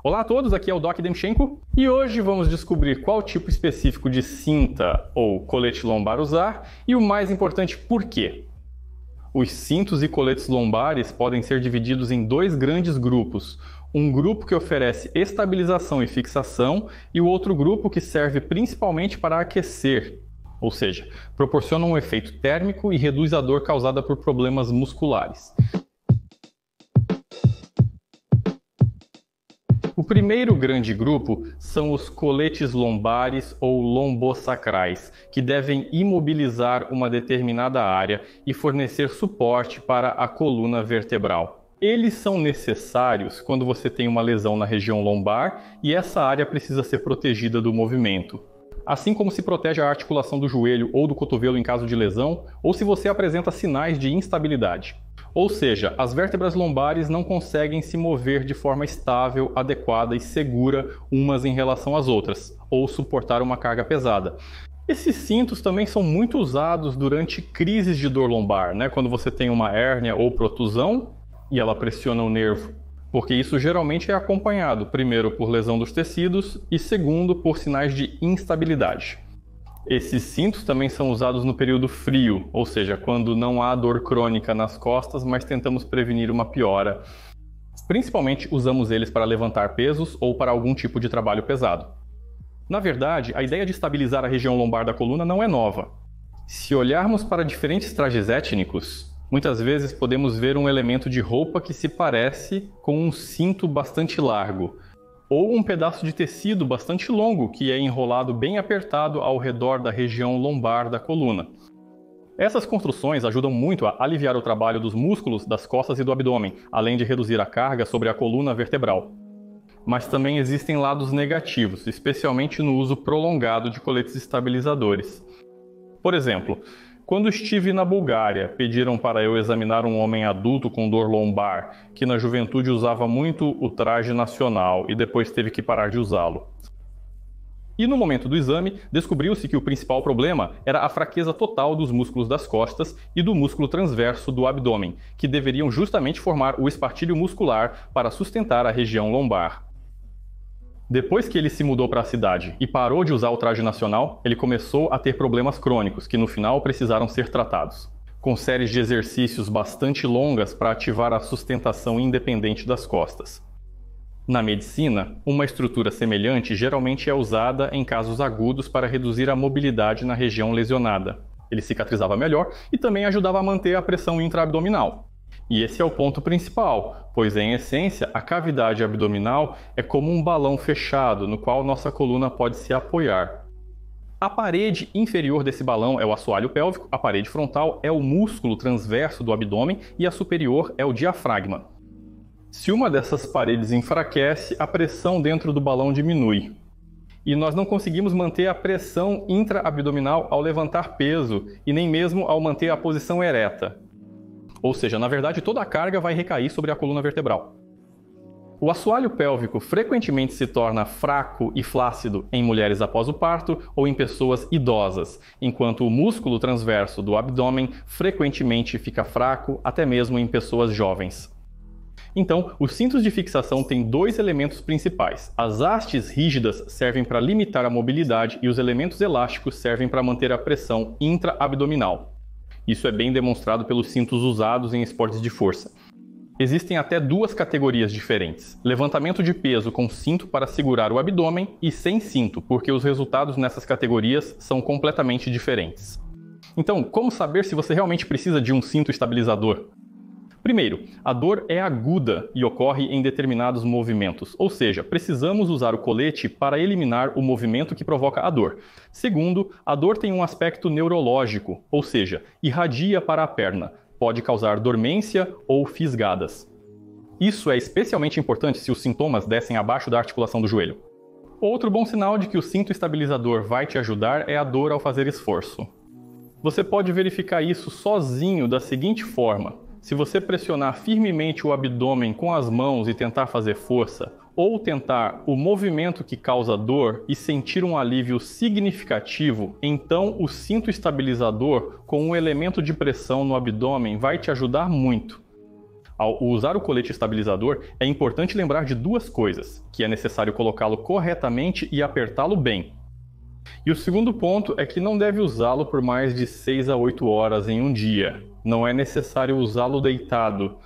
Olá a todos, aqui é o Doc Demchenko e hoje vamos descobrir qual tipo específico de cinta ou colete lombar usar e o mais importante, por quê. Os cintos e coletes lombares podem ser divididos em dois grandes grupos. Um grupo que oferece estabilização e fixação e o outro grupo que serve principalmente para aquecer, ou seja, proporciona um efeito térmico e reduz a dor causada por problemas musculares. O primeiro grande grupo são os coletes lombares ou lombosacrais, que devem imobilizar uma determinada área e fornecer suporte para a coluna vertebral. Eles são necessários quando você tem uma lesão na região lombar e essa área precisa ser protegida do movimento. Assim como se protege a articulação do joelho ou do cotovelo em caso de lesão, ou se você apresenta sinais de instabilidade. Ou seja, as vértebras lombares não conseguem se mover de forma estável, adequada e segura umas em relação às outras, ou suportar uma carga pesada. Esses cintos também são muito usados durante crises de dor lombar, quando você tem uma hérnia ou protusão e ela pressiona o nervo, porque isso geralmente é acompanhado, primeiro, por lesão dos tecidos e segundo, por sinais de instabilidade. Esses cintos também são usados no período frio, ou seja, quando não há dor crônica nas costas, mas tentamos prevenir uma piora. Principalmente usamos eles para levantar pesos ou para algum tipo de trabalho pesado. Na verdade, a ideia de estabilizar a região lombar da coluna não é nova. Se olharmos para diferentes trajes étnicos, muitas vezes podemos ver um elemento de roupa que se parece com um cinto bastante largo, ou um pedaço de tecido bastante longo que é enrolado bem apertado ao redor da região lombar da coluna. Essas construções ajudam muito a aliviar o trabalho dos músculos das costas e do abdômen, além de reduzir a carga sobre a coluna vertebral. Mas também existem lados negativos, especialmente no uso prolongado de coletes estabilizadores. Por exemplo, quando estive na Bulgária, pediram para eu examinar um homem adulto com dor lombar, que na juventude usava muito o traje nacional e depois teve que parar de usá-lo. E no momento do exame, descobriu-se que o principal problema era a fraqueza total dos músculos das costas e do músculo transverso do abdômen, que deveriam justamente formar o espartilho muscular para sustentar a região lombar. Depois que ele se mudou para a cidade e parou de usar o traje nacional, ele começou a ter problemas crônicos que no final precisaram ser tratados, com séries de exercícios bastante longas para ativar a sustentação independente das costas. Na medicina, uma estrutura semelhante geralmente é usada em casos agudos para reduzir a mobilidade na região lesionada. Ele cicatrizava melhor e também ajudava a manter a pressão intraabdominal. E esse é o ponto principal, pois em essência a cavidade abdominal é como um balão fechado no qual nossa coluna pode se apoiar. A parede inferior desse balão é o assoalho pélvico, a parede frontal é o músculo transverso do abdômen e a superior é o diafragma. Se uma dessas paredes enfraquece, a pressão dentro do balão diminui. E nós não conseguimos manter a pressão intraabdominal ao levantar peso e nem mesmo ao manter a posição ereta. Ou seja, na verdade, toda a carga vai recair sobre a coluna vertebral. O assoalho pélvico frequentemente se torna fraco e flácido em mulheres após o parto ou em pessoas idosas, enquanto o músculo transverso do abdômen frequentemente fica fraco até mesmo em pessoas jovens. Então, os cintos de fixação têm dois elementos principais. As hastes rígidas servem para limitar a mobilidade e os elementos elásticos servem para manter a pressão intraabdominal. Isso é bem demonstrado pelos cintos usados em esportes de força. Existem até duas categorias diferentes: levantamento de peso com cinto para segurar o abdômen e sem cinto, porque os resultados nessas categorias são completamente diferentes. Então, como saber se você realmente precisa de um cinto estabilizador? Primeiro, a dor é aguda e ocorre em determinados movimentos, ou seja, precisamos usar o colete para eliminar o movimento que provoca a dor. Segundo, a dor tem um aspecto neurológico, ou seja, irradia para a perna, pode causar dormência ou fisgadas. Isso é especialmente importante se os sintomas descem abaixo da articulação do joelho. Outro bom sinal de que o cinto estabilizador vai te ajudar é a dor ao fazer esforço. Você pode verificar isso sozinho da seguinte forma: se você pressionar firmemente o abdômen com as mãos e tentar fazer força, ou tentar o movimento que causa dor e sentir um alívio significativo, então o cinto estabilizador com um elemento de pressão no abdômen vai te ajudar muito. Ao usar o colete estabilizador, é importante lembrar de duas coisas, que é necessário colocá-lo corretamente e apertá-lo bem. E o segundo ponto é que não deve usá-lo por mais de 6 a 8 horas em um dia. Não é necessário usá-lo deitado.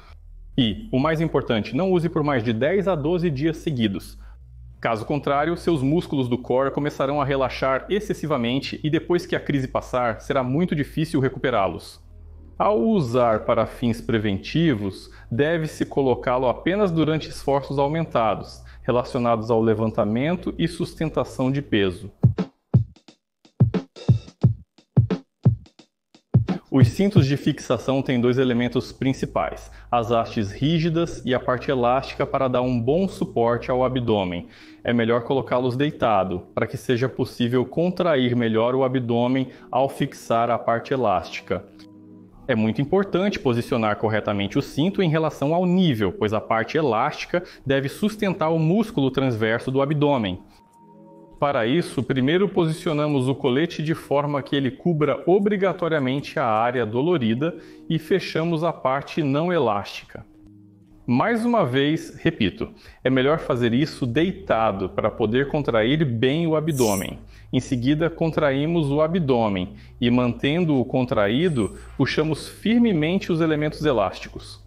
E, o mais importante, não use por mais de 10 a 12 dias seguidos. Caso contrário, seus músculos do core começarão a relaxar excessivamente e depois que a crise passar, será muito difícil recuperá-los. Ao usar para fins preventivos, deve-se colocá-lo apenas durante esforços aumentados, relacionados ao levantamento e sustentação de peso. Os cintos de fixação têm dois elementos principais, as hastes rígidas e a parte elástica para dar um bom suporte ao abdômen. É melhor colocá-los deitado, para que seja possível contrair melhor o abdômen ao fixar a parte elástica. É muito importante posicionar corretamente o cinto em relação ao nível, pois a parte elástica deve sustentar o músculo transverso do abdômen. Para isso, primeiro posicionamos o colete de forma que ele cubra obrigatoriamente a área dolorida e fechamos a parte não elástica. Mais uma vez, repito, é melhor fazer isso deitado para poder contrair bem o abdômen. Em seguida, contraímos o abdômen e, mantendo-o contraído, puxamos firmemente os elementos elásticos.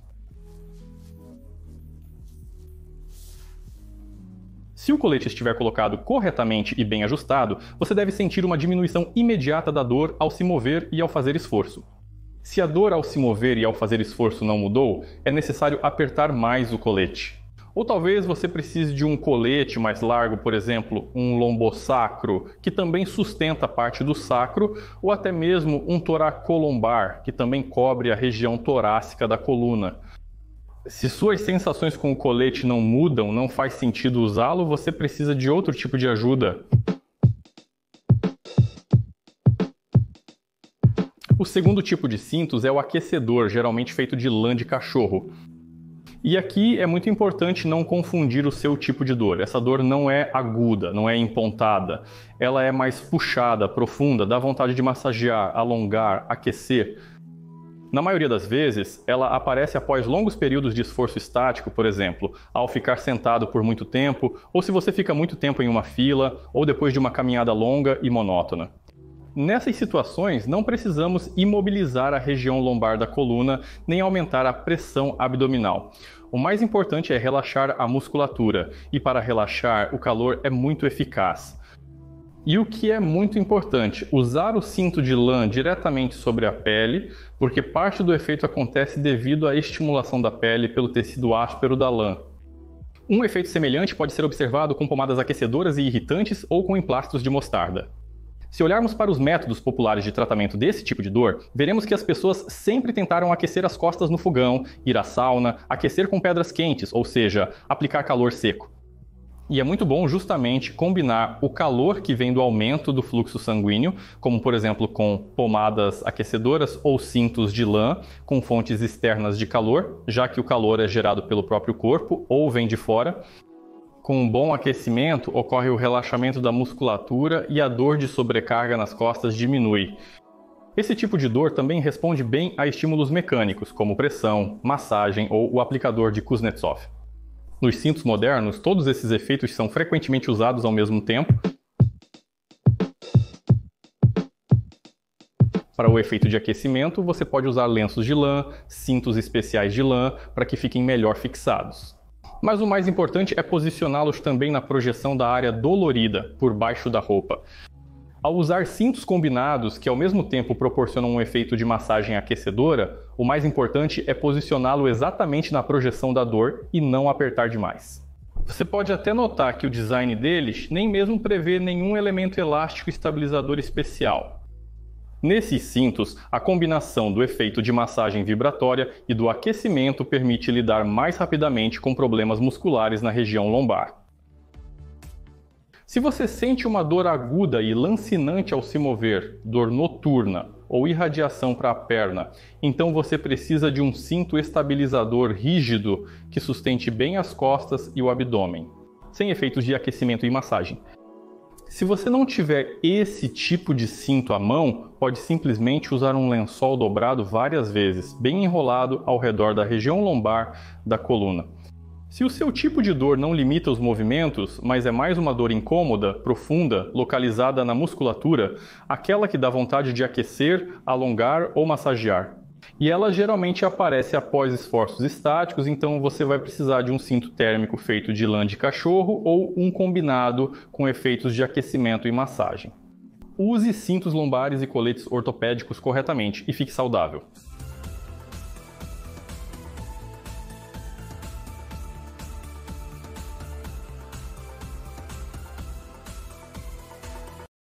Se o colete estiver colocado corretamente e bem ajustado, você deve sentir uma diminuição imediata da dor ao se mover e ao fazer esforço. Se a dor ao se mover e ao fazer esforço não mudou, é necessário apertar mais o colete. Ou talvez você precise de um colete mais largo, por exemplo, um lombosacro, que também sustenta a parte do sacro, ou até mesmo um toracolombar, que também cobre a região torácica da coluna. Se suas sensações com o colete não mudam, não faz sentido usá-lo, você precisa de outro tipo de ajuda. O segundo tipo de cintos é o aquecedor, geralmente feito de lã de cachorro. E aqui é muito importante não confundir o seu tipo de dor. Essa dor não é aguda, não é empontada. Ela é mais puxada, profunda, dá vontade de massagear, alongar, aquecer. Na maioria das vezes, ela aparece após longos períodos de esforço estático, por exemplo, ao ficar sentado por muito tempo, ou se você fica muito tempo em uma fila, ou depois de uma caminhada longa e monótona. Nessas situações, não precisamos imobilizar a região lombar da coluna, nem aumentar a pressão abdominal. O mais importante é relaxar a musculatura, e para relaxar, o calor é muito eficaz. E o que é muito importante, usar o cinto de lã diretamente sobre a pele, porque parte do efeito acontece devido à estimulação da pele pelo tecido áspero da lã. Um efeito semelhante pode ser observado com pomadas aquecedoras e irritantes ou com emplastros de mostarda. Se olharmos para os métodos populares de tratamento desse tipo de dor, veremos que as pessoas sempre tentaram aquecer as costas no fogão, ir à sauna, aquecer com pedras quentes, ou seja, aplicar calor seco. E é muito bom justamente combinar o calor que vem do aumento do fluxo sanguíneo, como por exemplo com pomadas aquecedoras ou cintos de lã com fontes externas de calor, já que o calor é gerado pelo próprio corpo ou vem de fora. Com um bom aquecimento ocorre o relaxamento da musculatura e a dor de sobrecarga nas costas diminui. Esse tipo de dor também responde bem a estímulos mecânicos, como pressão, massagem ou o aplicador de Kuznetsov. Nos cintos modernos, todos esses efeitos são frequentemente usados ao mesmo tempo. Para o efeito de aquecimento, você pode usar lenços de lã, cintos especiais de lã, para que fiquem melhor fixados. Mas o mais importante é posicioná-los também na projeção da área dolorida, por baixo da roupa. Ao usar cintos combinados que ao mesmo tempo proporcionam um efeito de massagem aquecedora, o mais importante é posicioná-lo exatamente na projeção da dor e não apertar demais. Você pode até notar que o design deles nem mesmo prevê nenhum elemento elástico estabilizador especial. Nesses cintos, a combinação do efeito de massagem vibratória e do aquecimento permite lidar mais rapidamente com problemas musculares na região lombar. Se você sente uma dor aguda e lancinante ao se mover, dor noturna ou irradiação para a perna, então você precisa de um cinto estabilizador rígido que sustente bem as costas e o abdômen, sem efeitos de aquecimento e massagem. Se você não tiver esse tipo de cinto à mão, pode simplesmente usar um lençol dobrado várias vezes, bem enrolado ao redor da região lombar da coluna. Se o seu tipo de dor não limita os movimentos, mas é mais uma dor incômoda, profunda, localizada na musculatura, aquela que dá vontade de aquecer, alongar ou massagear. E ela geralmente aparece após esforços estáticos, então você vai precisar de um cinto térmico feito de lã de cachorro ou um combinado com efeitos de aquecimento e massagem. Use cintos lombares e coletes ortopédicos corretamente e fique saudável.